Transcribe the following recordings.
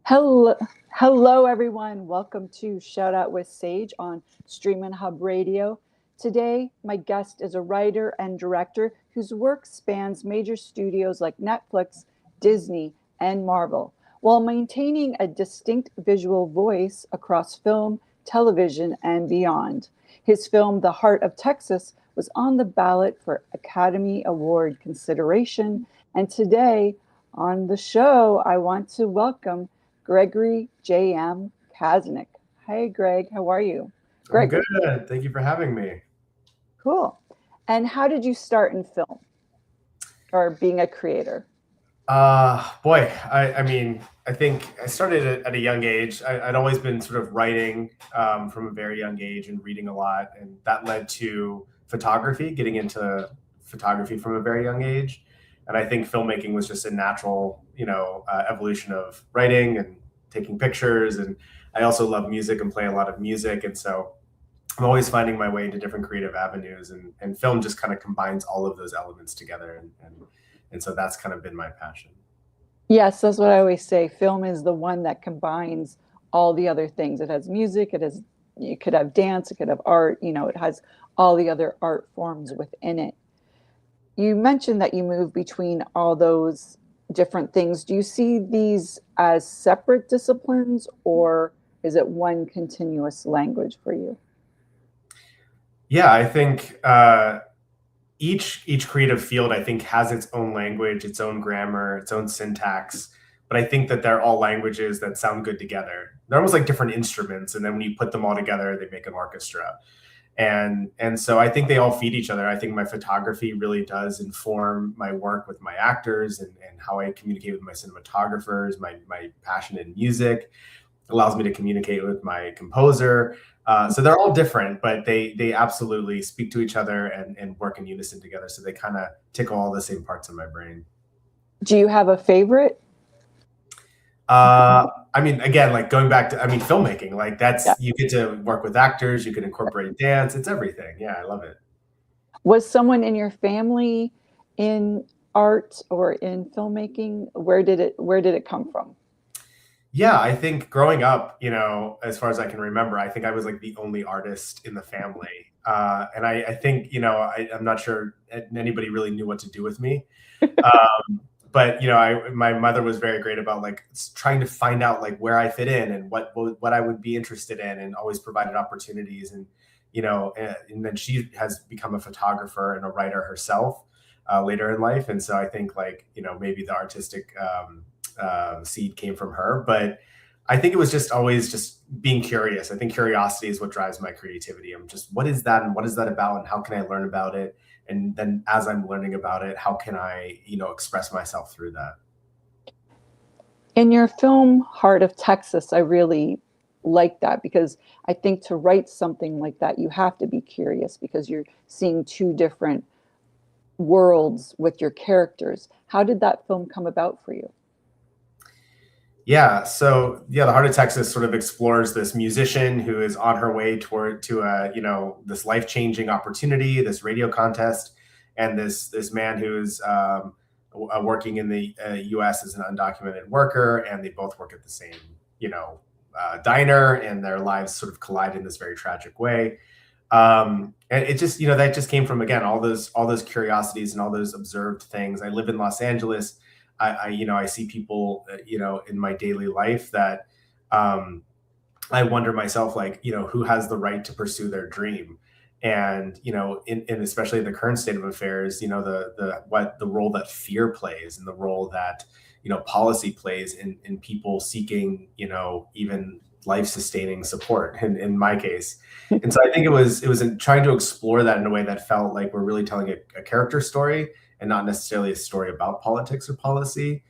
Hello, hello everyone. Welcome to Shout Out with Sage on Stream and Hub Radio. Today, my guest is a writer and director whose work spans major studios like Netflix, Disney, and Marvel, while maintaining a distinct visual voice across film, television, and beyond. His film, The Heart of Texas, was on the ballot for Academy Award consideration. And today on the show, I want to welcome Gregory J.M. Kasunich. Hey, Greg, how are you? I'm Gregory. good. Thank you for having me. Cool. And how did you start in film or being a creator? I think I started at a young age. I'd always been sort of writing from a very young age and reading a lot. And that led to photography, getting into photography from a very young age. And I think filmmaking was just a natural, evolution of writing and taking pictures. And I also love music and play a lot of music. And so I'm always finding my way into different creative avenues, and film just kind of combines all of those elements together. And so that's kind of been my passion. Yes, that's what I always say. Film is the one that combines all the other things. It has music, it could have dance, it could have art, it has all the other art forms within it. You mentioned that you move between all those different things. Do you see these as separate disciplines, or is it one continuous language for you? Yeah, I think each creative field, I think, has its own language, its own grammar, its own syntax. But I think that they're all languages that sound good together. They're almost like different instruments, and then when you put them all together, they make an orchestra. And so I think they all feed each other. I think my photography really does inform my work with my actors, and how I communicate with my cinematographers. My passion in music allows me to communicate with my composer. So they're all different, but they absolutely speak to each other and work in unison together. So they kind of tickle all the same parts of my brain. Do you have a favorite? Again, like going back to, filmmaking, like Yeah. you get to work with actors, you can incorporate dance. It's everything. Yeah, I love it. Was someone in your family in art or in filmmaking? Where did it come from? Yeah, I think growing up, as far as I can remember, I think I was like the only artist in the family. And I think, I'm not sure anybody really knew what to do with me. But my mother was very great about like trying to find out like where I fit in and what I would be interested in, and always provided opportunities. And then she has become a photographer and a writer herself later in life. And so I think, like, maybe the artistic seed came from her. But I think it was just always just being curious. I think curiosity is what drives my creativity. I'm just, what is that, and what is that about, and how can I learn about it? And then as I'm learning about it, how can I, express myself through that? In your film Heart of Texas, I really like that, because I think to write something like that, you have to be curious, because you're seeing two different worlds with your characters. How did that film come about for you? Yeah. So yeah, the Heart of Texas sort of explores this musician who is on her way to a, this life-changing opportunity, this radio contest, and this man who's working in the U.S. as an undocumented worker, and they both work at the same, diner, and their lives sort of collide in this very tragic way. And it just, that just came from, again, all those curiosities and all those observed things. I live in Los Angeles. I see people, in my daily life that I wonder myself, like, who has the right to pursue their dream? And, in especially the current state of affairs, the role that fear plays, and the role that, policy plays in people seeking, even life sustaining support in my case. And so I think it was in trying to explore that in a way that felt like we're really telling a character story, and not necessarily a story about politics or policy,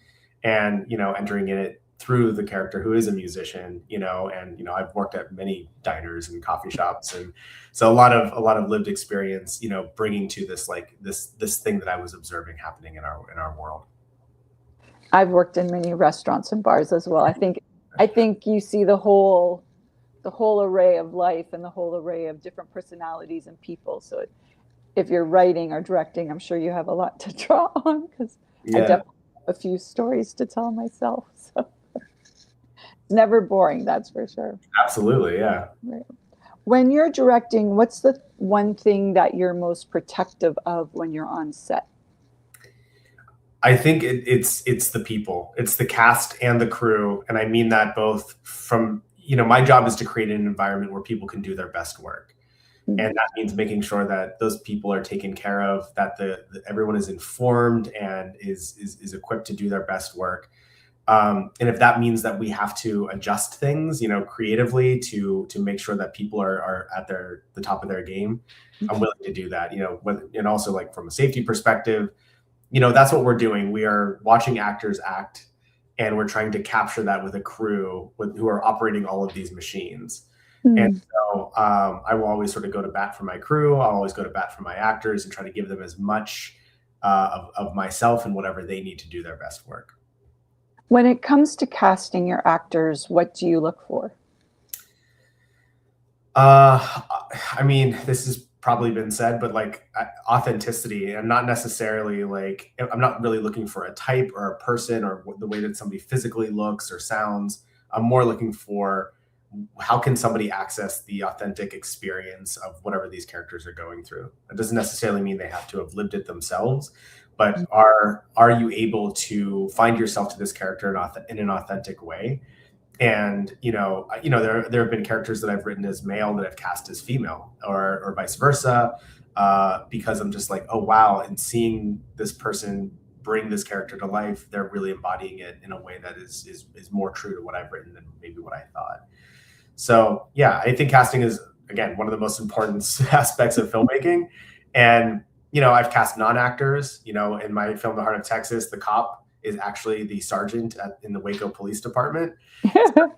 and entering in it through the character who is a musician. And I've worked at many diners and coffee shops, and so a lot of lived experience, bringing to this, like, this thing that I was observing happening in our world. I've worked in many restaurants and bars as well. I think you see the whole array of life and the whole array of different personalities and people. So if you're writing or directing, I'm sure you have a lot to draw on, because I Yeah. definitely have a few stories to tell myself. So never boring, that's for sure. Absolutely, yeah. Right. When you're directing, what's the one thing that you're most protective of when you're on set? I think it's the people, it's the cast and the crew, and I mean that both from, my job is to create an environment where people can do their best work, and that means making sure that those people are taken care of, that everyone is informed and is equipped to do their best work. And if that means that we have to adjust things, creatively to make sure that people are at the top of their game, I'm willing to do that. And also, like, from a safety perspective, that's what we're doing. We are watching actors act, and we're trying to capture that with a crew who are operating all of these machines. And so I will always sort of go to bat for my crew. I'll always go to bat for my actors and try to give them as much of myself and whatever they need to do their best work. When it comes to casting your actors, what do you look for? I mean, this has probably been said, but like authenticity, and not necessarily like, I'm not really looking for a type or a person or the way that somebody physically looks or sounds. I'm more looking for how can somebody access the authentic experience of whatever these characters are going through. It doesn't necessarily mean they have to have lived it themselves, but are you able to find yourself to this character in an authentic way? And there have been characters that I've written as male that I've cast as female, or vice versa, because I'm just like, oh wow, and seeing this person bring this character to life, they're really embodying it in a way that is more true to what I've written than maybe what I thought. So yeah, I think casting is, again, one of the most important aspects of filmmaking. And I've cast non-actors. In my film, The Heart of Texas, the cop is actually the sergeant in the Waco Police Department. So,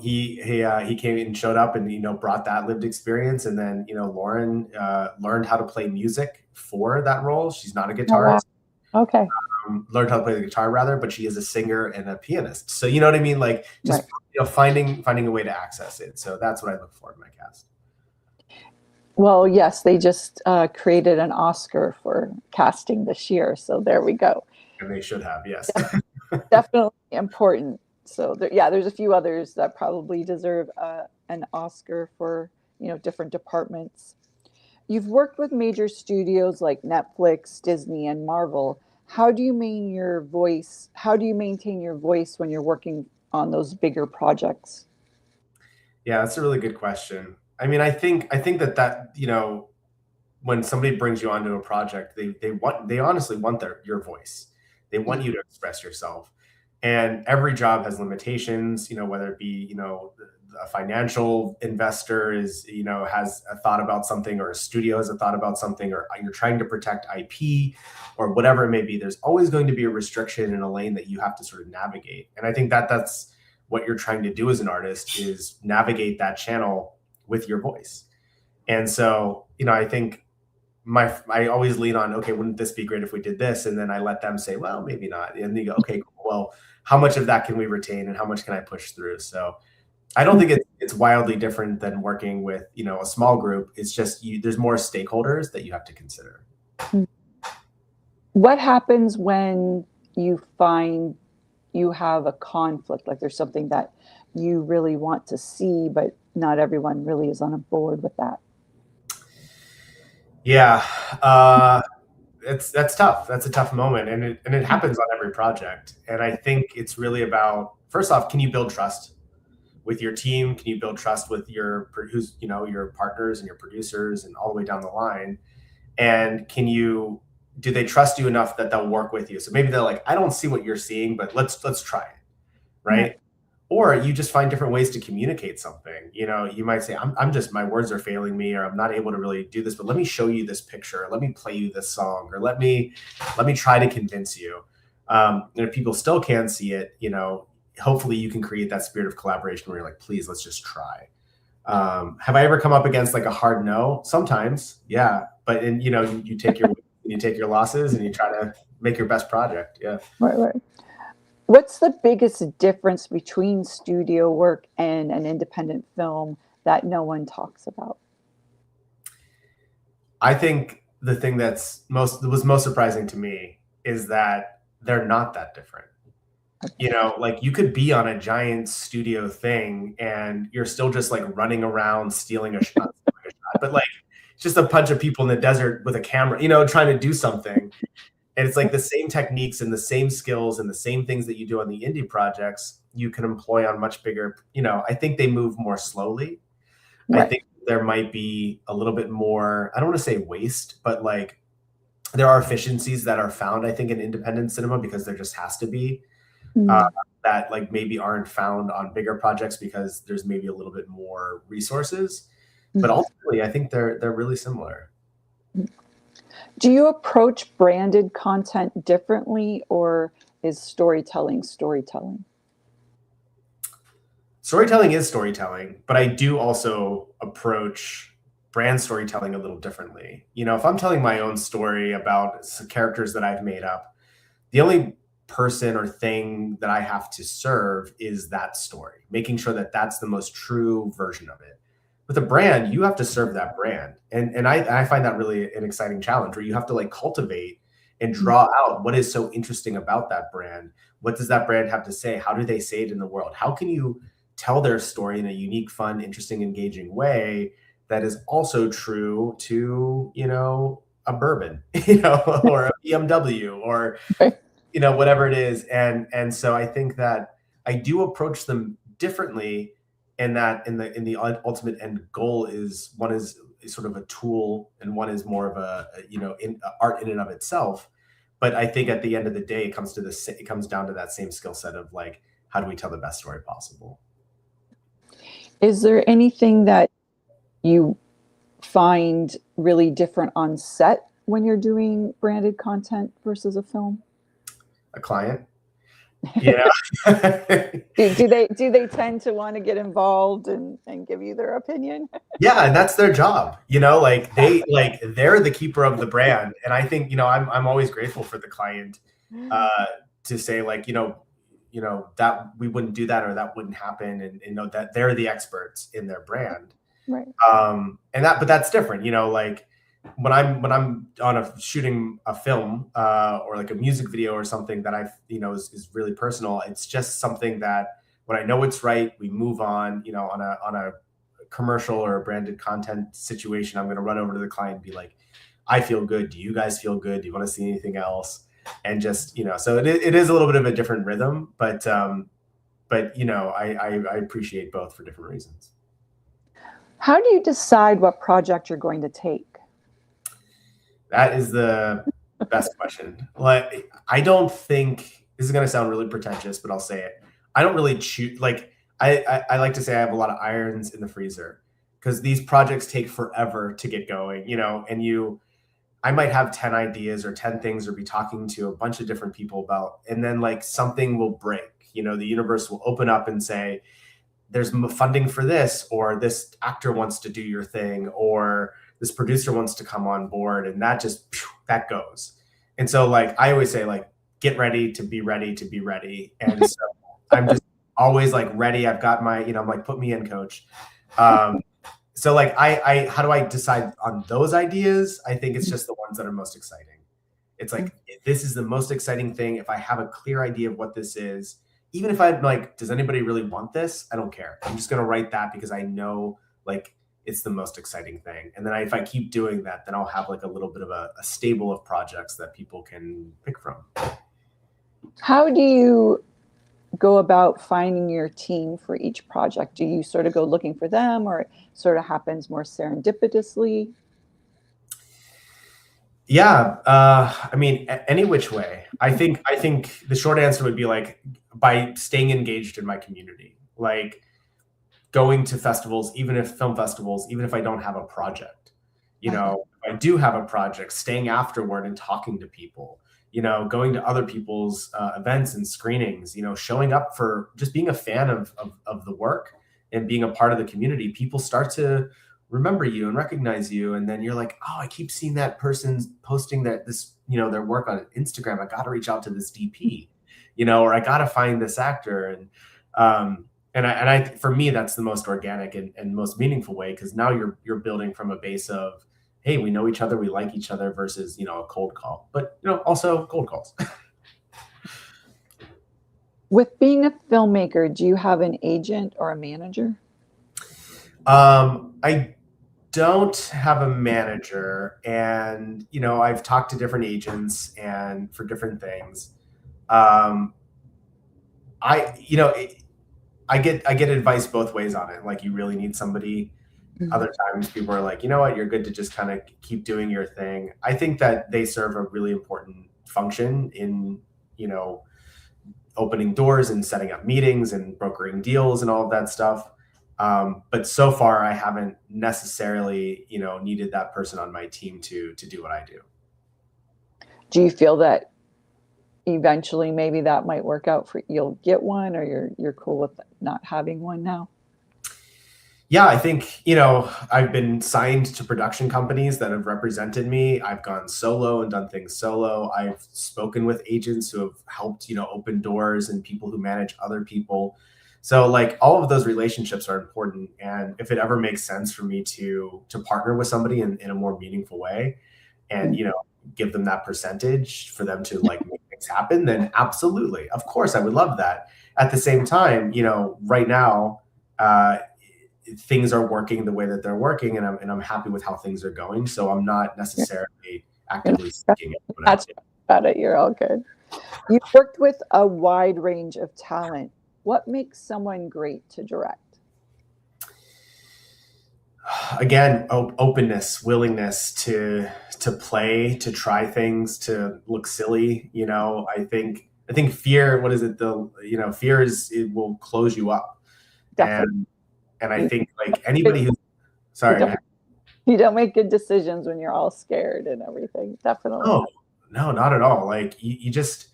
he came and showed up and brought that lived experience. And then Lauren learned how to play music for that role. She's not a guitarist. Oh, wow. Okay. Learned how to play the guitar rather, but she is a singer and a pianist. So you know what I mean? Like, just finding a way to access it. So that's what I look for in my cast. Well, yes, they just created an Oscar for casting this year. So there we go. And they should have, yes. Definitely important. So there's a few others that probably deserve an Oscar for, different departments. You've worked with major studios like Netflix, Disney, and Marvel. How do you maintain your voice? How do you maintain your voice when you're working on those bigger projects? Yeah, that's a really good question. I mean, I think that when somebody brings you onto a project, they honestly want your voice. They want you to express yourself. And every job has limitations, whether it be, a financial investor has a thought about something, or a studio has a thought about something, or you're trying to protect IP or whatever it may be. There's always going to be a restriction in a lane that you have to sort of navigate. And I think that's what you're trying to do as an artist, is navigate that channel with your voice. And so, I think I always lean on, okay, wouldn't this be great if we did this? And then I let them say, well, maybe not. And they go, okay, cool. Well, how much of that can we retain and how much can I push through? So I don't think it's wildly different than working with, a small group. It's just there's more stakeholders that you have to consider. What happens when you find you have a conflict? Like there's something that you really want to see, but not everyone really is on board with that. Yeah, that's tough. That's a tough moment, and it happens on every project. And I think it's really about, first off, can you build trust with your team? Can you build trust with your partners and your producers and all the way down the line? And do they trust you enough that they'll work with you? So maybe they're like, I don't see what you're seeing, but let's try it, right? Yeah. Or you just find different ways to communicate something. You might say, I'm just, my words are failing me, or I'm not able to really do this, but let me show you this picture, or let me play you this song, or let me try to convince you. And if people still can't see it, hopefully you can create that spirit of collaboration where you're like, please, let's just try. Have I ever come up against like a hard no? Sometimes, yeah. But you take your losses and you try to make your best project. Yeah. Right. What's the biggest difference between studio work and an independent film that no one talks about? I think the thing that was most surprising to me is that they're not that different. You know, like you could be on a giant studio thing and you're still just like running around stealing a shot, but like just a bunch of people in the desert with a camera, you know, trying to do something. And it's like the same techniques and the same skills and the same things that you do on the indie projects, you can employ on much bigger, you know, I think they move more slowly. I Right. think there might be a little bit more, I don't want to say waste, but like there are efficiencies that are found, I think, in independent cinema because there just has to be. Mm. That like maybe aren't found on bigger projects because there's maybe a little bit more resources. But Mhm. ultimately, I think they're really similar. Do you approach branded content differently, or is storytelling storytelling? Storytelling is storytelling, but I do also approach brand storytelling a little differently. You know, if I'm telling my own story about some characters that I've made up, the only person or thing that I have to serve is that story, making sure that that's the most true version of it. With a brand, you have to serve that brand. And I find that really an exciting challenge where you have to like cultivate and draw out what is so interesting about that brand. What does that brand have to say? How do they say it in the world? How can you tell their story in a unique, fun, interesting, engaging way that is also true to, you know, a bourbon, you know, or a BMW or Right. you know, whatever it is. And so I think that I do approach them differently in that in the ultimate end goal is one is sort of a tool and one is more of a you know art in and of itself. But I think at the end of the day, it comes down to that same skill set of like, how do we tell the best story possible? Is there anything that you find really different on set when you're doing branded content versus a film? A client, you know? Do they tend to want to get involved and give you their opinion? Yeah, and that's their job. You know, Exactly. they're the keeper of the brand. And I think, you know, I'm always grateful for the client uh to say like, you know, that we wouldn't do that or that wouldn't happen and you know that they're the experts in their brand. Right. And that but that's different, you know, like when I'm on a shooting a film or like a music video or something that I've, you know, is really personal, it's just something that when I know it's right, we move on, you know, on a commercial or a branded content situation, I'm going to run over to the client and be like, I feel good. Do you guys feel good? Do you want to see anything else? And just, you know, so it is a little bit of a different rhythm, but you know, I appreciate both for different reasons. How do you decide what project you're going to take? That is the best question. Like, I don't think this is going to sound really pretentious, but I'll say it. I don't really choose. Like, I like to say I have a lot of irons in the freezer because these projects take forever to get going. You know, and I might have 10 ideas or 10 things or be talking to a bunch of different people about, and then like something will break. You know, the universe will open up and say, there's funding for this, or this actor wants to do your thing, or this producer wants to come on board, and that just that goes. And so like I always say, like, get ready to be ready to be ready. And so I'm just always like ready. I've got my, you know, I'm like, put me in, coach. Um, so like I how do I decide on those ideas? I think it's just the ones that are most exciting. It's like if this is the most exciting thing. If I have a clear idea of what this is, even if I'm like, does anybody really want this? I don't care. I'm just gonna write that because I know like it's the most exciting thing. And then if I keep doing that, then I'll have like a little bit of a stable of projects that people can pick from. How do you go about finding your team for each project? Do you sort of go looking for them, or it sort of happens more serendipitously? Yeah, I mean, any which way. I think the short answer would be like by staying engaged in my community, like going to festivals, even if film festivals, even if I don't have a project. You Uh-huh. know, if I do have a project, staying afterward and talking to people. You know, going to other people's events and screenings. You know, showing up for just being a fan of the work and being a part of the community. People start to remember you and recognize you, and then you're like, oh, I keep seeing that person's posting that this, you know, their work on Instagram. I got to reach out to this DP, you know, or I got to find this actor. Um, and I for me that's the most organic and most meaningful way because now you're building from a base of, hey, we know each other, we like each other versus, you know, a cold call, but you know, also cold calls. With being a filmmaker, do you have an agent or a manager? I don't have a manager, and I've talked to different agents and for different things. Um, I you know I get advice both ways on it. Like, you really need somebody. Mhm. Other times people are like, you know what, you're good to just kind of keep doing your thing. I think that they serve a really important function in you know opening doors and setting up meetings and brokering deals and all of that stuff. But so far, I haven't necessarily, needed that person on my team to do what I do. Do you feel that eventually maybe that might work out for you'll get one, or you're cool with not having one now? Yeah, I think, I've been signed to production companies that have represented me. I've gone solo and done things solo. I've spoken with agents who have helped, open doors, and people who manage other people. So, like, all of those relationships are important. And if it ever makes sense for me to partner with somebody in a more meaningful way, and, Mm. give them that percentage for them to, like, make things happen, then absolutely. Of course, I would love that. At the same time, right now, uh, things are working the way that they're working, and I'm happy with how things are going. So I'm not You're necessarily you're actively seeking anyone not else. about it. You're all good. You've worked with a wide range of talent. What makes someone great to direct? Again, openness, willingness to play, to try things, to look silly. I think fear. What is it? Fear is, it will close you up, Definitely. and I You, think, like, anybody who's you sorry. don't you don't make good decisions when you're all scared and everything. Definitely. No, no, not at all. Like, you just,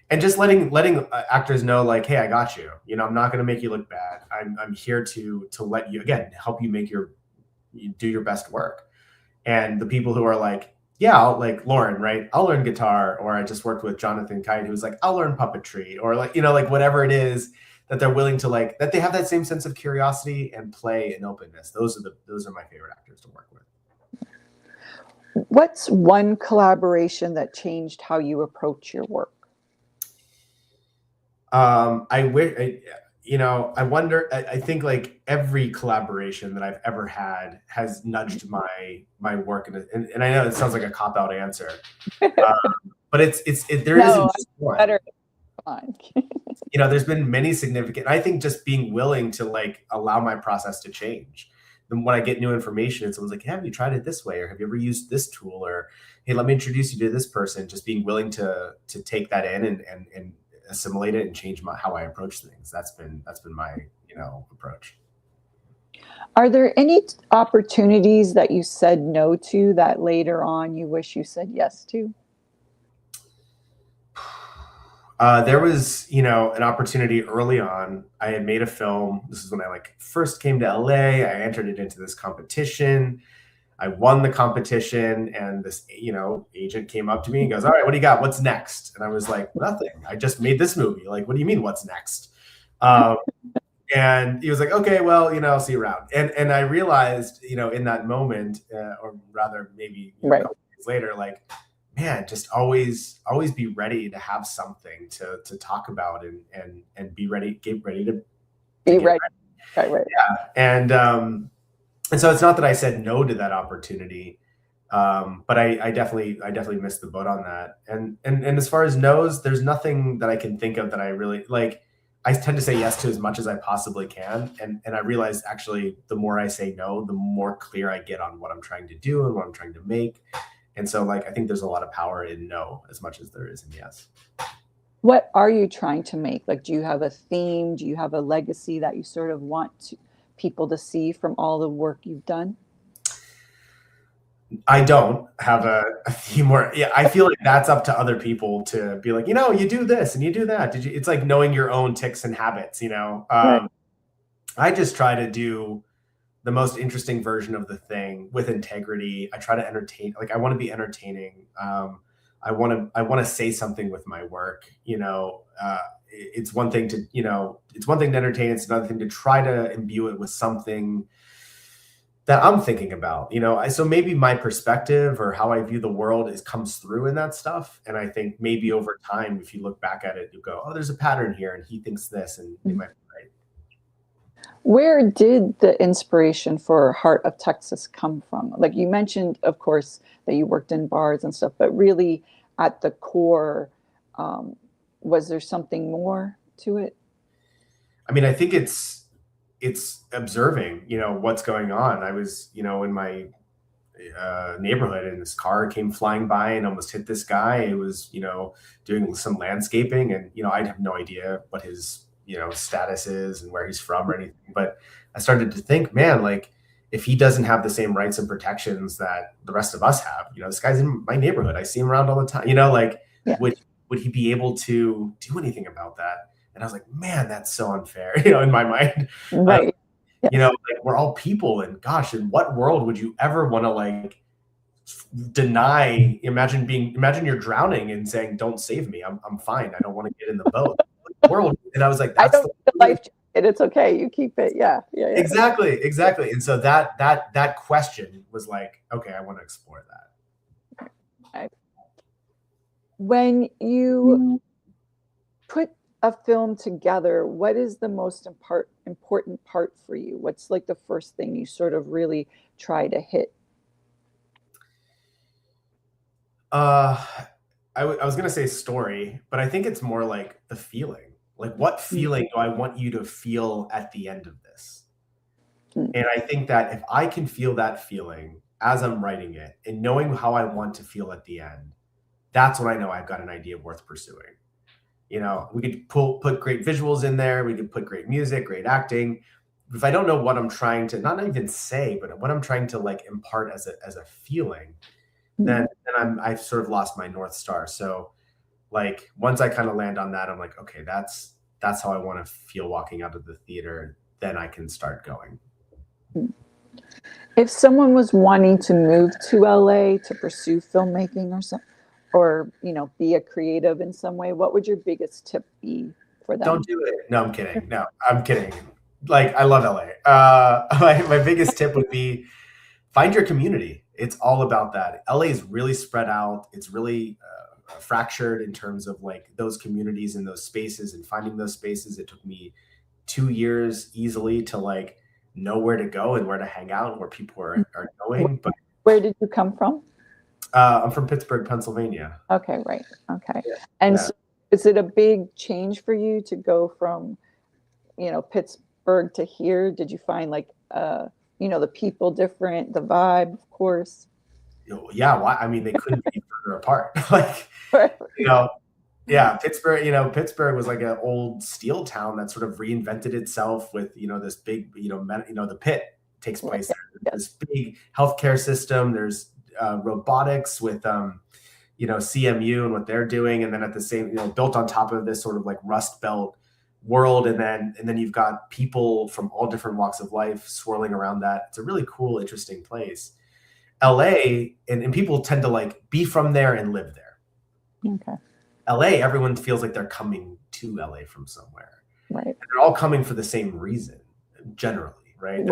and just letting actors know, like, hey, I got you. I'm not going to make you look bad. I'm here to let you, again, help you you do your best work. And the people who are like, yeah, like Lauren, right? I'll learn guitar, or I just worked with Jonathan Kite, who's like, I'll learn puppetry, or, like, like, whatever it is that they're willing to, like, that they have that same sense of curiosity and play and openness. Those are my favorite actors to work with. What's one collaboration that changed how you approach your work? I wish, I wonder. I think, like, every collaboration that I've ever had has nudged my work, and I know it sounds like a cop out answer, um, but there isn't No, just one. better. Come on. There's been many significant. I think just being willing to, like, allow my process to change. Then when I get new information and someone's like, hey, have you tried it this way, or have you ever used this tool, or hey, let me introduce you to this person, just being willing to take that in and assimilate it and change how I approach things. That's been my approach. Are there any opportunities that you said no to that later on you wish you said yes to? There was, an opportunity early on. I had made a film. This is when I, like, first came to LA. I entered it into this competition. I won the competition, and this, agent came up to me and goes, all right, what do you got? What's next? And I was like, nothing. I just made this movie. Like, what do you mean, what's next? Um, and he was like, okay, well, I'll see you around. And I realized, in that moment, or rather maybe, a Right. couple days later, like, man, just always be ready to have something to talk about, and be ready, get ready to Be get ready. ready. Right. Yeah. And so it's not that I said no to that opportunity, but I definitely missed the boat on that. And as far as no's, there's nothing that I can think of that I really like. I tend to say yes to as much as I possibly can, and I realize, actually, the more I say no, the more clear I get on what I'm trying to do and what I'm trying to make. And so, like, I think there's a lot of power in no as much as there is in yes. What are you trying to make? Like, do you have a theme? Do you have a legacy that you sort of want people to see from all the work you've done? I don't have a theme, or, yeah, I feel like that's up to other people to be like, you do this and you do that. It's like knowing your own ticks and habits. Right. I just try to do the most interesting version of the thing with integrity. I try to entertain. Like, I want to be entertaining. I want to say something with my work. It's one thing to entertain. It's another thing to try to imbue it with something that I'm thinking about, so maybe my perspective or how I view the world comes through in that stuff. And I think maybe over time, if you look back at it, you go, oh, there's a pattern here and he thinks this, and it might be right. Where did the inspiration for Heart of Texas come from? Like you mentioned, of course, that you worked in bars and stuff, but really at the core, was there something more to it? I mean, I think it's observing, what's going on. I was, in my neighborhood, and this car came flying by and almost hit this guy. It was, doing some landscaping, and I have no idea what his status is and where he's from or anything. But I started to think, man, like if he doesn't have the same rights and protections that the rest of us have, this guy's in my neighborhood. I see him around all the time. Yeah. Would he be able to do anything about that? And I was like, man, that's so unfair, in my mind. Right. Yes. Like we're all people, and gosh, in what world would you ever want to like deny? Imagine you're drowning and saying, "Don't save me. I'm fine. I don't want to get in the boat." World. And I was like, "That's the life jacket. It's okay. You keep it." Yeah. Exactly. And so that question was like, okay, I want to explore that. Okay. When you put a film together, what is the most important part for you? What's like the first thing you sort of really try to hit? I was gonna say story, but I think it's more like the feeling. Like, what feeling do I want you to feel at the end of this? And I think that if I can feel that feeling as I'm writing it and knowing how I want to feel at the end, that's when I know I've got an idea worth pursuing. We could put great visuals in there. We could put great music, great acting. If I don't know what I'm trying to not even say, but what I'm trying to like impart as a feeling, then I've sort of lost my North Star. So like once I kind of land on that, I'm like, okay, that's how I want to feel walking out of the theater. Then I can start going. If someone was wanting to move to LA to pursue filmmaking or something, or be a creative in some way, what would your biggest tip be for them? Don't do it. No, I'm kidding. No, I'm kidding. Like, I love LA. My biggest tip would be find your community. It's all about that. LA is really spread out. It's really fractured in terms of like those communities and those spaces, and finding those spaces. It took me 2 years easily to like know where to go and where to hang out and where people are going. But where did you come from? I'm from Pittsburgh, Pennsylvania. Okay, right. Okay. And so is it a big change for you to go from, Pittsburgh to here? Did you find like, the people different, the vibe, of course? Yeah. Well, I mean, they couldn't be further apart. Like, yeah, Pittsburgh was like an old steel town that sort of reinvented itself with, this big, the pit takes place there. This big healthcare system. There's robotics with CMU and what they're doing, and then at the same built on top of this sort of like Rust Belt world, and then you've got people from all different walks of life swirling around that. It's a really cool, interesting place. LA, and people tend to like be from there and live there. Okay. LA, everyone feels like they're coming to LA from somewhere, right? And they're all coming for the same reason, generally, right?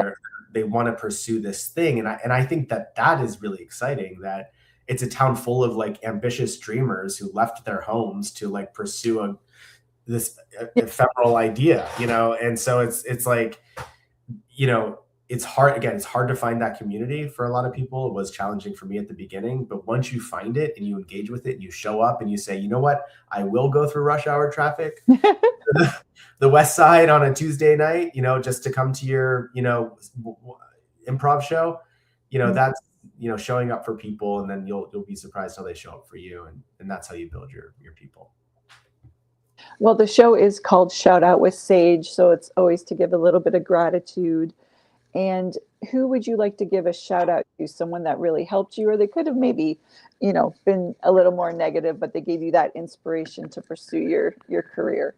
They want to pursue this thing. And I think that is really exciting, that it's a town full of like ambitious dreamers who left their homes to like pursue this ephemeral idea, And so it's like, it's hard. Again, it's hard to find that community for a lot of people. It was challenging for me at the beginning, but once you find it and you engage with it and you show up and you say, you know what, I will go through rush hour traffic, the West Side on a Tuesday night, just to come to your, improv show, that's, showing up for people, and then you'll be surprised how they show up for you. And that's how you build your people. Well, the show is called Shout Out with Sage, so it's always to give a little bit of gratitude. And who would you like to give a shout out to? Someone that really helped you, or they could have maybe, been a little more negative, but they gave you that inspiration to pursue your career.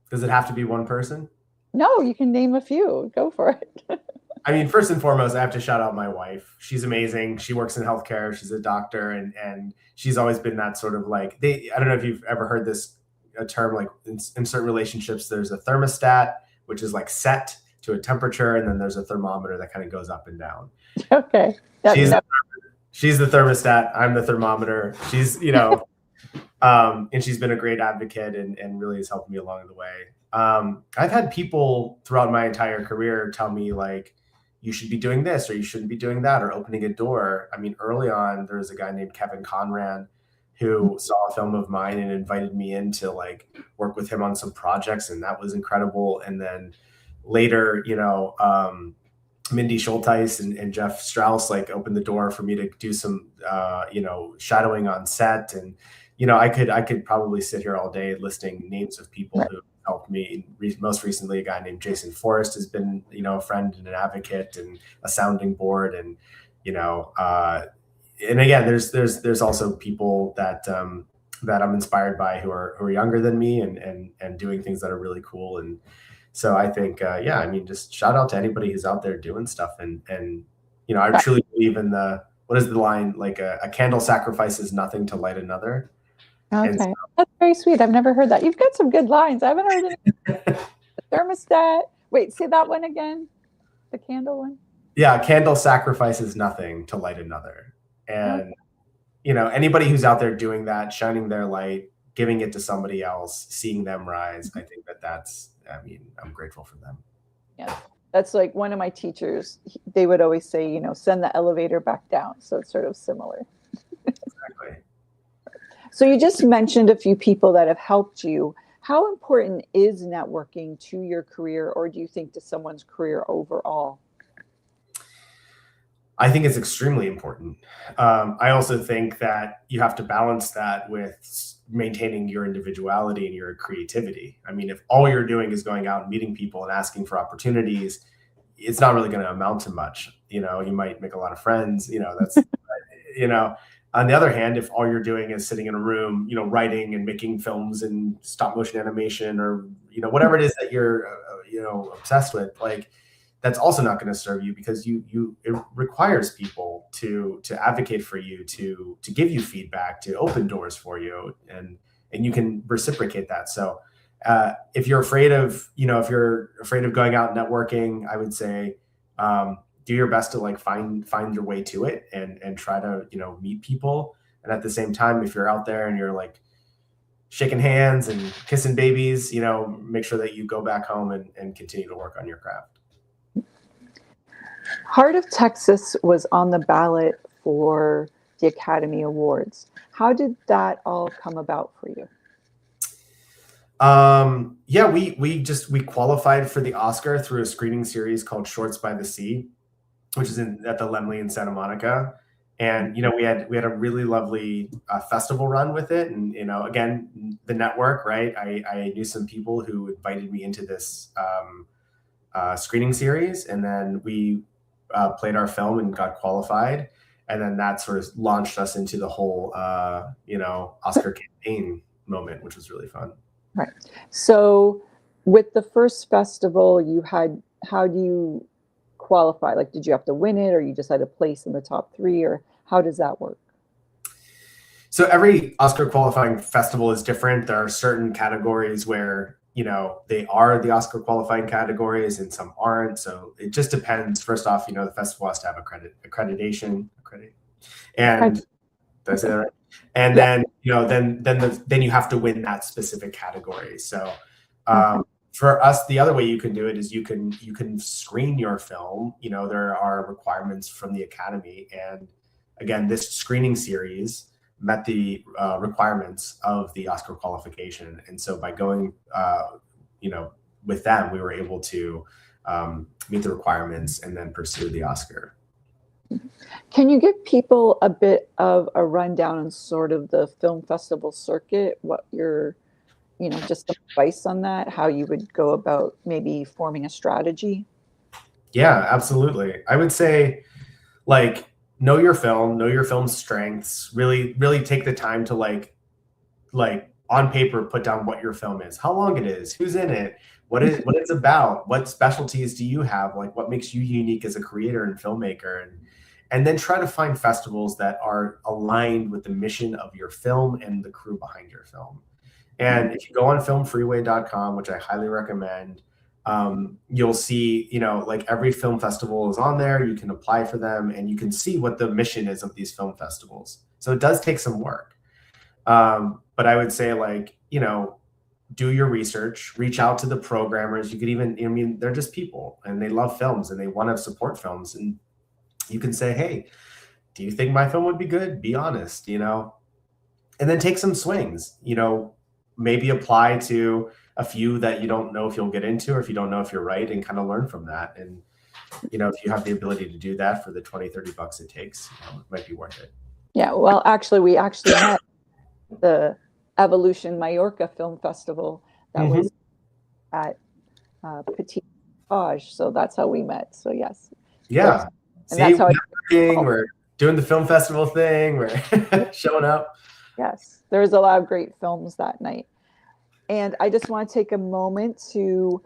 Does it have to be one person? No, you can name a few. Go for it. I mean, first and foremost, I have to shout out my wife. She's amazing. She works in healthcare. She's a doctor, and she's always been that sort of like, I don't know if you've ever heard this term, like in certain relationships, there's a thermostat, which is like set. to a temperature, and then there's a thermometer that kind of goes up and down. Okay. She's the thermostat. I'm the thermometer. She's, and she's been a great advocate and really has helped me along the way. I've had people throughout my entire career tell me like, you should be doing this or you shouldn't be doing that, or opening a door. I mean, early on, there was a guy named Kevin Conran who saw a film of mine and invited me in to like work with him on some projects, and that was incredible. And then later, Mindy Schulteis and Jeff Strauss like opened the door for me to do some shadowing on set. And I could probably sit here all day listing names of people who helped me. Most recently, a guy named Jason Forrest has been a friend and an advocate and a sounding board. And and again, there's also people that I'm inspired by who are younger than me and doing things that are really cool. And so I think, just shout out to anybody who's out there doing stuff. And I truly believe in what is the line? Like a candle sacrifices nothing to light another. Okay. So, that's very sweet. I've never heard that. You've got some good lines. I haven't heard any. The thermostat. Wait, say that one again. The candle one. Yeah. A candle sacrifices nothing to light another. And, anybody who's out there doing that, shining their light, giving it to somebody else, seeing them rise, I think I'm grateful for them. Yeah. That's like one of my teachers, they would always say, send the elevator back down. So it's sort of similar. Exactly. So you just mentioned a few people that have helped you. How important is networking to your career, or do you think to someone's career overall? I think it's extremely important. I also think that you have to balance that with maintaining your individuality and your creativity. I mean, if all you're doing is going out and meeting people and asking for opportunities, it's not really going to amount to much. You might make a lot of friends, that's, on the other hand, if all you're doing is sitting in a room, writing and making films and stop motion animation or, whatever it is that you're, obsessed with, like, that's also not going to serve you, because it requires people to advocate for you, to give you feedback, to open doors for you, and you can reciprocate that. So if you're afraid of going out networking, I would say do your best to like find your way to it and try to meet people. And at the same time, if you're out there and you're like shaking hands and kissing babies, make sure that you go back home and continue to work on your craft. Heart of Texas was on the ballot for the Academy Awards. How did that all come about for you? We qualified for the Oscar through a screening series called Shorts by the Sea, which is at the Laemmle in Santa Monica. And, we had a really lovely festival run with it. And, again, the network, right? I knew some people who invited me into this screening series, and then we played our film and got qualified. And then that sort of launched us into the whole, Oscar campaign moment, which was really fun. Right. So with the first festival how do you qualify? Like, did you have to win it, or you just had a place in the top 3, or how does that work? So every Oscar qualifying festival is different. There are certain categories where, they are the Oscar qualifying categories and some aren't. So it just depends. First off, the festival has to have accreditation. And did I say that right? And then, then you have to win that specific category. So for us, the other way you can do it is you can screen your film. There are requirements from the Academy. And again, this screening series met the requirements of the Oscar qualification. And so by going, with them, we were able to meet the requirements and then pursue the Oscar. Can you give people a bit of a rundown on sort of the film festival circuit, what your, just advice on that, how you would go about maybe forming a strategy? Yeah, absolutely. I would say, like, know your film's strengths, really take the time to like on paper, put down what your film is, how long it is, who's in it, what it's about, what specialties do you have, like what makes you unique as a creator and filmmaker, and then try to find festivals that are aligned with the mission of your film and the crew behind your film. And if you go on filmfreeway.com, which I highly recommend, you'll see, like every film festival is on there. You can apply for them and you can see what the mission is of these film festivals. So it does take some work. But I would say, like, do your research, reach out to the programmers. You could even, they're just people and they love films and they want to support films. And you can say, hey, do you think my film would be good? Be honest, and then take some swings, maybe apply to a few that you don't know if you'll get into, or if you don't know if you're right, and kind of learn from that. And, if you have the ability to do that for the $20-$30 it takes, it might be worth it. Yeah. Well, actually, we met the Evolution Mallorca Film Festival that was at Petit Taj. So that's how we met. So yes. Yeah. And that's how we're doing the film festival thing. We're showing up. Yes. There's a lot of great films that night. And I just want to take a moment to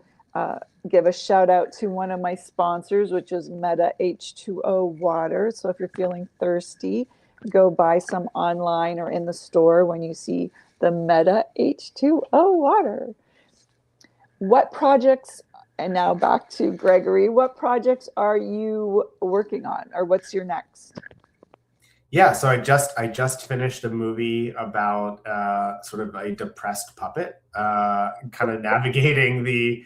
give a shout out to one of my sponsors, which is Meta H2O Water. So if you're feeling thirsty, go buy some online or in the store when you see the Meta H2O water. What projects, and now back to Gregory, what projects are you working on, or what's your next? Yeah, so I just finished a movie about sort of a depressed puppet, kind of navigating the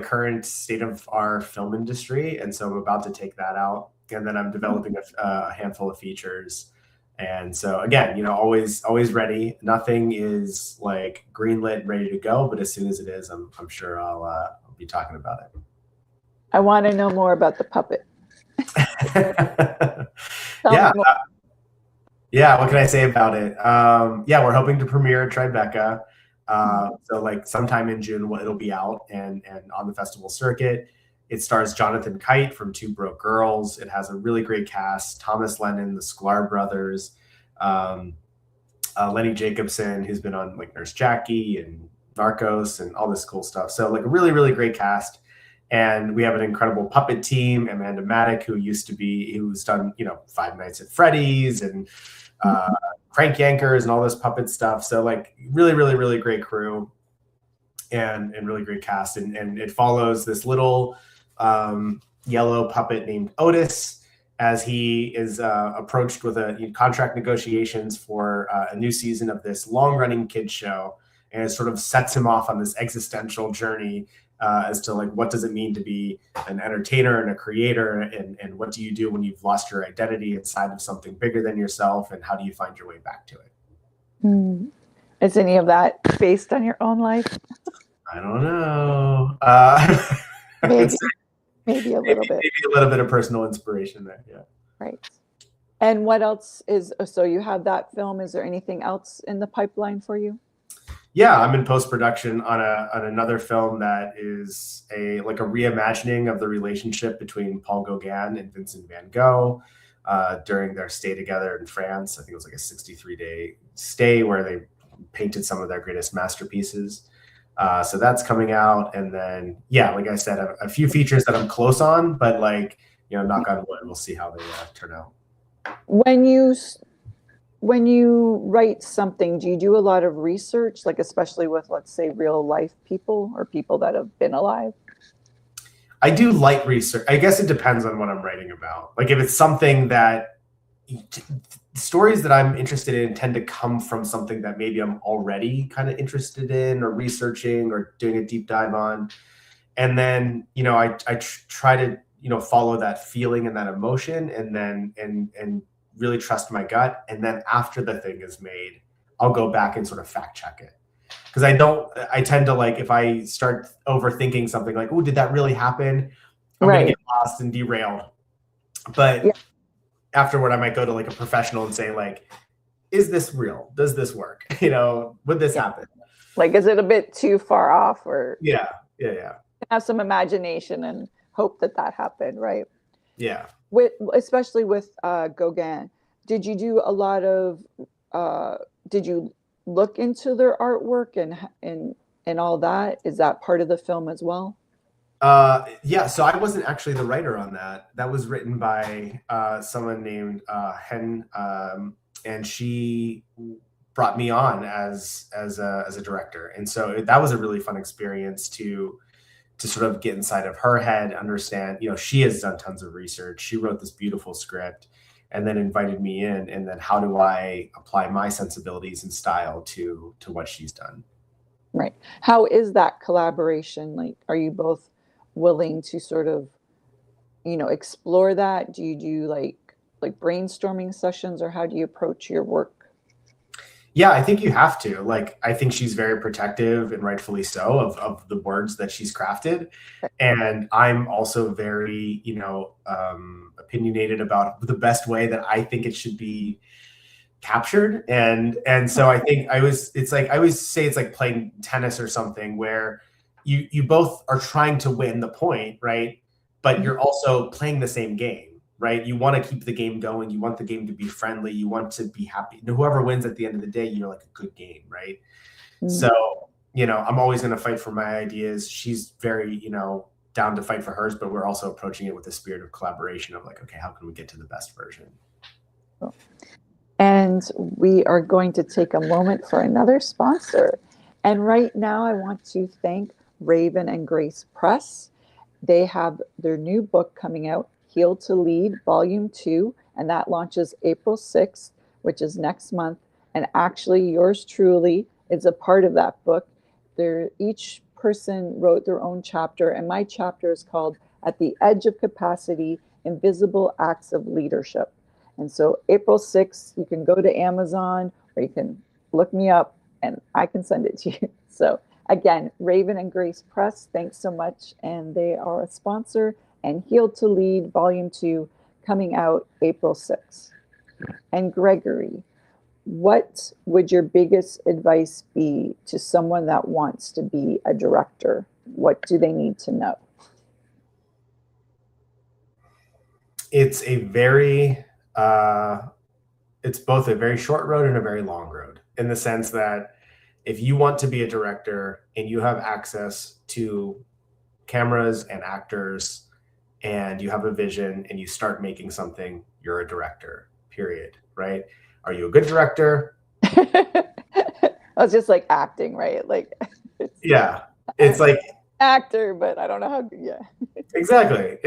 current state of our film industry, and so I'm about to take that out. And then I'm developing a handful of features. And so again, always ready. Nothing is like greenlit, ready to go, but as soon as it is, I'm sure I'll be talking about it. I want to know more about the puppet. Yeah. What can I say about it? We're hoping to premiere at Tribeca. So like sometime in June, it'll be out and on the festival circuit. It stars Jonathan Kite from Two Broke Girls. It has a really great cast: Thomas Lennon, the Sklar brothers, Lenny Jacobson, who's been on like Nurse Jackie and Narcos and all this cool stuff. So like a really, really great cast. And we have an incredible puppet team: Amanda Maddock, who's done, Five Nights at Freddy's and Crank Yankers and all this puppet stuff. So like really, really, really great crew and really great cast. And it follows this little yellow puppet named Otis as he is approached with contract negotiations for a new season of this long-running kids show, and it sort of sets him off on this existential journey as to like, what does it mean to be an entertainer and a creator, and what do you do when you've lost your identity inside of something bigger than yourself, and how do you find your way back to it? Is any of that based on your own life? I don't know. Maybe a little bit. Maybe a little bit of personal inspiration there. Yeah. Right. And what else so you have that film. Is there anything else in the pipeline for you? Yeah, I'm in post-production on another film that is a reimagining of the relationship between Paul Gauguin and Vincent van Gogh during their stay together in France. I think it was like a 63-day stay where they painted some of their greatest masterpieces. So that's coming out. And then, like I said, a few features that I'm close on, but knock on wood, we'll see how they turn out. When you write something, do you do a lot of research, like especially with, let's say, real life people or people that have been alive? I do light research. I guess it depends on what I'm writing about. Like if it's something that stories that I'm interested in tend to come from something that maybe I'm already kind of interested in or researching or doing a deep dive on. And then, I try to, follow that feeling and that emotion and then, and really trust my gut. And then after the thing is made, I'll go back and sort of fact check it. Because I tend to if I start overthinking something like, oh, did that really happen? I'm going to get lost and derailed. But afterward, I might go to a professional and say is this real? Does this work? Would this happen? Is it a bit too far off or? Yeah. Have some imagination and hope that happened, right? Yeah. Especially with Gauguin, did you do a lot of? Did you look into their artwork and all that? Is that part of the film as well? So I wasn't actually the writer on that. That was written by someone named Hen, and she brought me on as a director, and so that was a really fun experience to to sort of get inside of her head, understand, she has done tons of research. She wrote this beautiful script and then invited me in. And then how do I apply my sensibilities and style to what she's done? Right. How is that collaboration? Like, are you both willing to sort of, explore that? Do you do like brainstorming sessions, or how do you approach your work? Yeah, I think you have to. Like, I think she's very protective, and rightfully so, of the words that she's crafted. And I'm also very, opinionated about the best way that I think it should be captured. And so I think I always say it's like playing tennis or something, where you both are trying to win the point, right? But you're also playing the same game, right? You want to keep the game going. You want the game to be friendly. You want to be happy. Whoever wins at the end of the day, you're like a good game, right? So, I'm always going to fight for my ideas. She's very, down to fight for hers, but we're also approaching it with a spirit of collaboration of like, okay, how can we get to the best version? And we are going to take a moment for another sponsor. And right now I want to thank Raven and Grace Press. They have their new book coming out, Heal to Lead, Volume 2, and that launches April 6th, which is next month. And actually, yours truly is a part of that book. Each person wrote their own chapter, and my chapter is called At the Edge of Capacity, Invisible Acts of Leadership. And so April 6th, you can go to Amazon, or you can look me up and I can send it to you. So again, Raven and Grace Press, thanks so much. And they are a sponsor, and Heal to Lead Volume 2 coming out April 6th. And Gregory, what would your biggest advice be to someone that wants to be a director? What do they need to know? It's it's both a very short road and a very long road, in the sense that if you want to be a director and you have access to cameras and actors and you have a vision and you start making something, you're a director, period, right? Are you a good director? I was just like acting, right? Like, it's like actor, but I don't know how good. Yeah, exactly.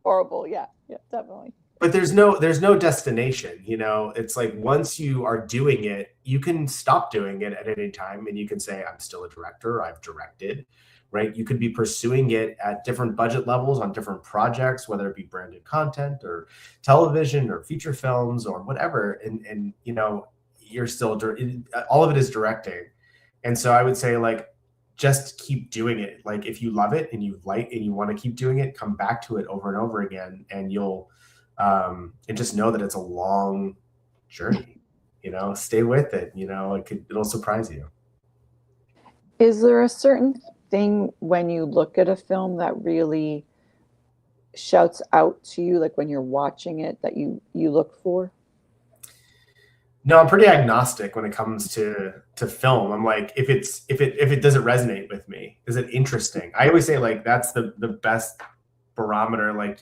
Horrible. Yeah, definitely. But there's no destination. It's like once you are doing it, you can stop doing it at any time, and you can say, I'm still a director. I've directed, right? You could be pursuing it at different budget levels on different projects, whether it be branded content or television or feature films or whatever. And you're still, all of it is directing. And so I would say, like, just keep doing it. Like, if you love it and you want to keep doing it, come back to it over and over again, and you'll, and just know that it's a long journey. Stay with it. It'll surprise you. Is there a certain thing when you look at a film that really shouts out to you, like when you're watching it, that you look for? No, I'm pretty agnostic when it comes to film. I'm like, if it doesn't resonate with me, is it interesting? I always say, like, that's the best barometer. Like,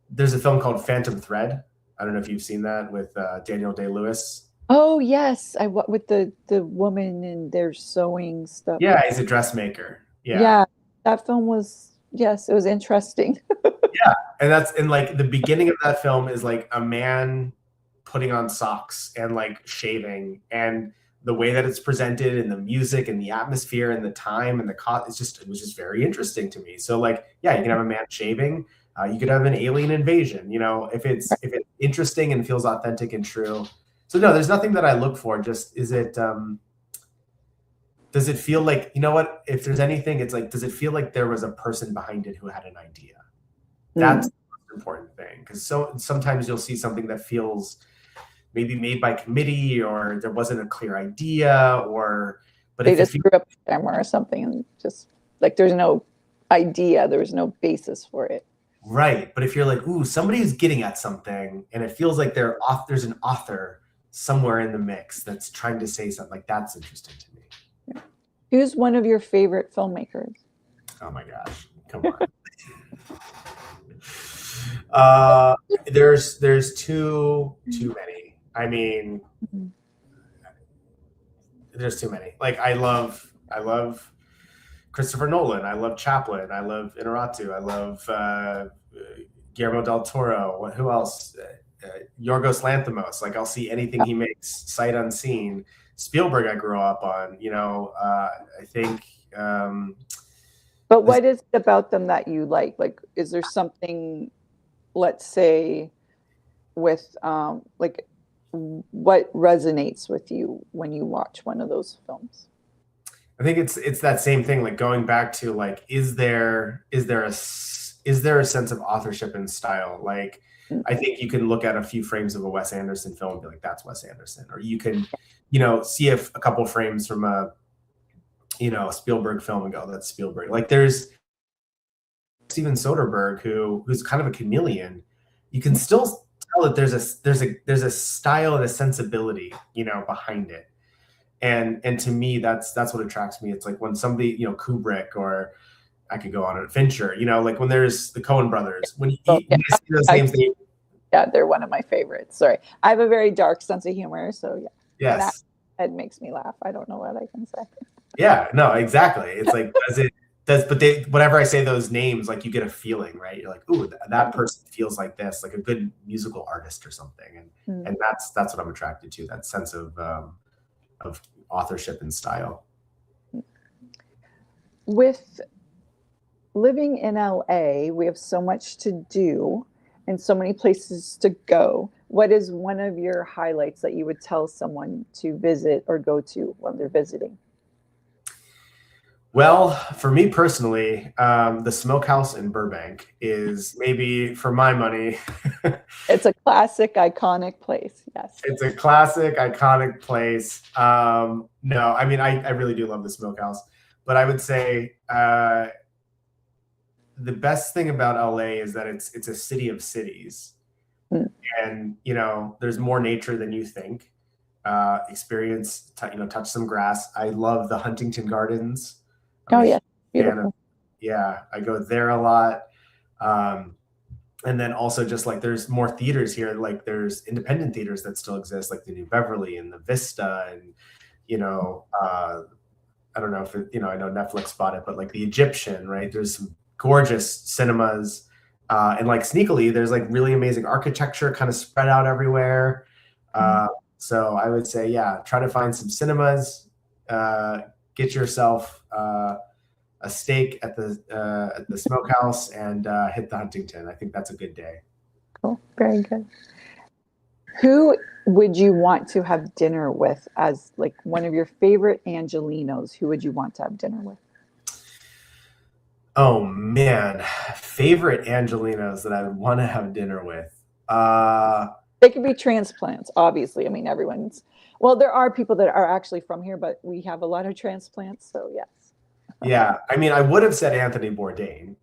there's a film called Phantom Thread. I don't know if you've seen that, with Daniel Day-Lewis. Oh yes, with the woman and their sewing stuff. Yeah, he's a dressmaker. Yeah, that film was, yes, it was interesting. Yeah, and like the beginning of that film is like a man putting on socks and like shaving, and the way that it's presented and the music and the atmosphere and the time and it was just very interesting to me. So, like, yeah, you can have a man shaving. You could have an alien invasion, if it's interesting and feels authentic and true. So no, there's nothing that I look for. Just, does it feel like, what, if there's anything, it's like, does it feel like there was a person behind it who had an idea? That's the most important thing. Because sometimes you'll see something that feels maybe made by committee, or there wasn't a clear idea, but they just screw up the camera or something, and just like there's no idea, there was no basis for it. Right. But if you're like, ooh, somebody's getting at something, and it feels like there's an author somewhere in the mix that's trying to say something, like, that's interesting to me. Yeah. Who's one of your favorite filmmakers? Oh my gosh. Come on. There's too many. I mean, there's too many. Like, I love Christopher Nolan. I love Chaplin. I love Inarritu. I love Guillermo del Toro. Who else? Yorgos Lanthimos. Like I'll see anything he makes, sight unseen. Spielberg, I grew up on. I think. But what is it about them that you like? Like, is there something, let's say, with like, what resonates with you when you watch one of those films? I think it's that same thing, like going back to like, is there a sense of authorship and style? Like, I think you can look at a few frames of a Wes Anderson film and be like, that's Wes Anderson. Or you can, see a couple frames from a Spielberg film and go, that's Spielberg. Like there's Steven Soderbergh, who's kind of a chameleon. You can still tell that there's a style and a sensibility, behind it. And to me, that's what attracts me. It's like when somebody, Kubrick, or I could go on a Fincher, like when there's the Coen brothers, when you see those names. Yeah, they're one of my favorites. Sorry. I have a very dark sense of humor. So yeah. Yes. It makes me laugh. I don't know what I can say. Yeah, no, exactly. It's like, whenever I say those names, like you get a feeling, right? You're like, ooh, that person feels like this, like a good musical artist or something. And that's what I'm attracted to, that sense of authorship and style. With living in LA, we have so much to do and so many places to go. What is one of your highlights that you would tell someone to visit or go to when they're visiting? Well, for me personally, the Smokehouse in Burbank is maybe, for my money. It's a classic, iconic place. Yes. It's a classic, iconic place. No, I mean, I really do love the Smokehouse, but I would say the best thing about LA is that it's a city of cities. And, there's more nature than you think. Experience, touch some grass. I love the Huntington Gardens. Oh, yeah. Beautiful. Yeah, I go there a lot. And then also just like there's more theaters here. Like there's independent theaters that still exist, like the New Beverly and the Vista. And, I don't know if I know Netflix bought it, but like the Egyptian, right? There's some gorgeous cinemas. And like sneakily, there's like really amazing architecture kind of spread out everywhere. So I would say, yeah, try to find some cinemas, get yourself a steak at the Smokehouse, and hit the Huntington. I think that's a good day. Cool. Very good. Who would you want to have dinner with as like one of your favorite Angelinos? Who would you want to have dinner with? Oh man, favorite Angelinos that I would want to have dinner with. They could be transplants, obviously. I mean, there are people that are actually from here, but we have a lot of transplants, so yes. Yeah, I mean, I would have said Anthony Bourdain,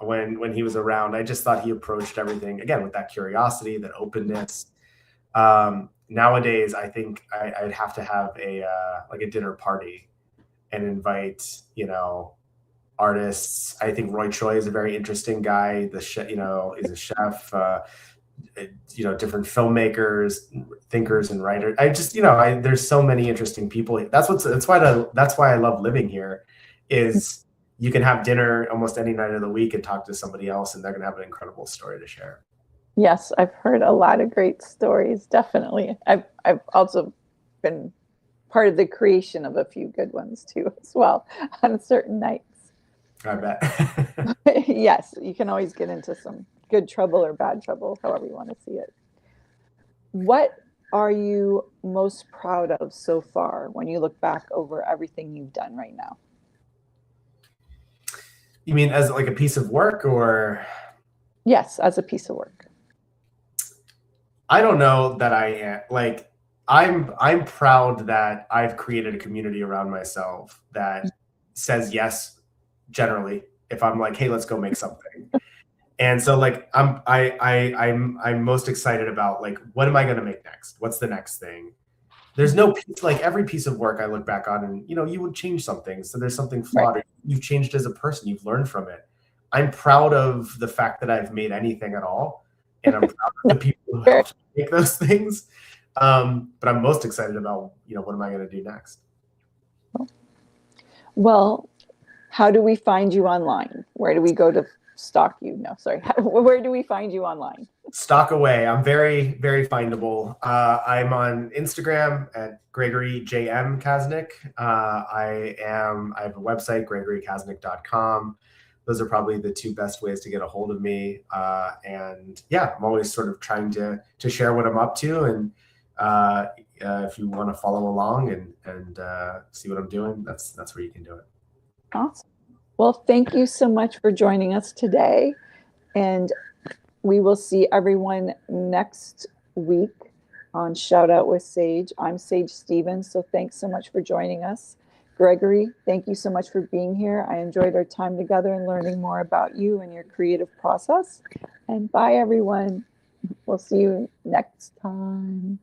when he was around. I just thought he approached everything, again, with that curiosity, that openness. Nowadays, I think I'd have to have a dinner party and invite, artists. I think Roy Choi is a very interesting guy. Is a chef. Different filmmakers, thinkers, and writers. I just, there's so many interesting people. That's why I love living here. Is you can have dinner almost any night of the week and talk to somebody else, and they're gonna have an incredible story to share. Yes, I've heard a lot of great stories. Definitely, I've also been part of the creation of a few good ones too, as well, on certain nights. I bet. Yes, you can always get into some good trouble or bad trouble, however you want to see it. What are you most proud of so far when you look back over everything you've done right now? You mean as like a piece of work, or? Yes, as a piece of work. I don't know that I am. Like, I'm proud that I've created a community around myself that says yes, generally, if I'm like, hey, let's go make something. And so like I'm most excited about like, what am I going to make next? What's the next thing? There's no piece, like every piece of work I look back on and you would change something. So there's something flawed. Right. You've changed as a person. You've learned from it. I'm proud of the fact that I've made anything at all. And I'm proud of the people who helped make those things. But I'm most excited about, what am I going to do next? Well, how do we find you online? Where do we go to stalk you? No, sorry. Where do we find you online? Stalk away. I'm very, very findable. I'm on Instagram at Gregory JM Kasunich. I have a website, gregorykasnick.com. Those are probably the two best ways to get a hold of me. And yeah, I'm always sort of trying to share what I'm up to. And if you want to follow along and see what I'm doing, that's where you can do it. Awesome. Well, thank you so much for joining us today. And we will see everyone next week on Shout Out with Sage. I'm Sage Stevens, so thanks so much for joining us. Gregory, thank you so much for being here. I enjoyed our time together and learning more about you and your creative process. And bye, everyone. We'll see you next time.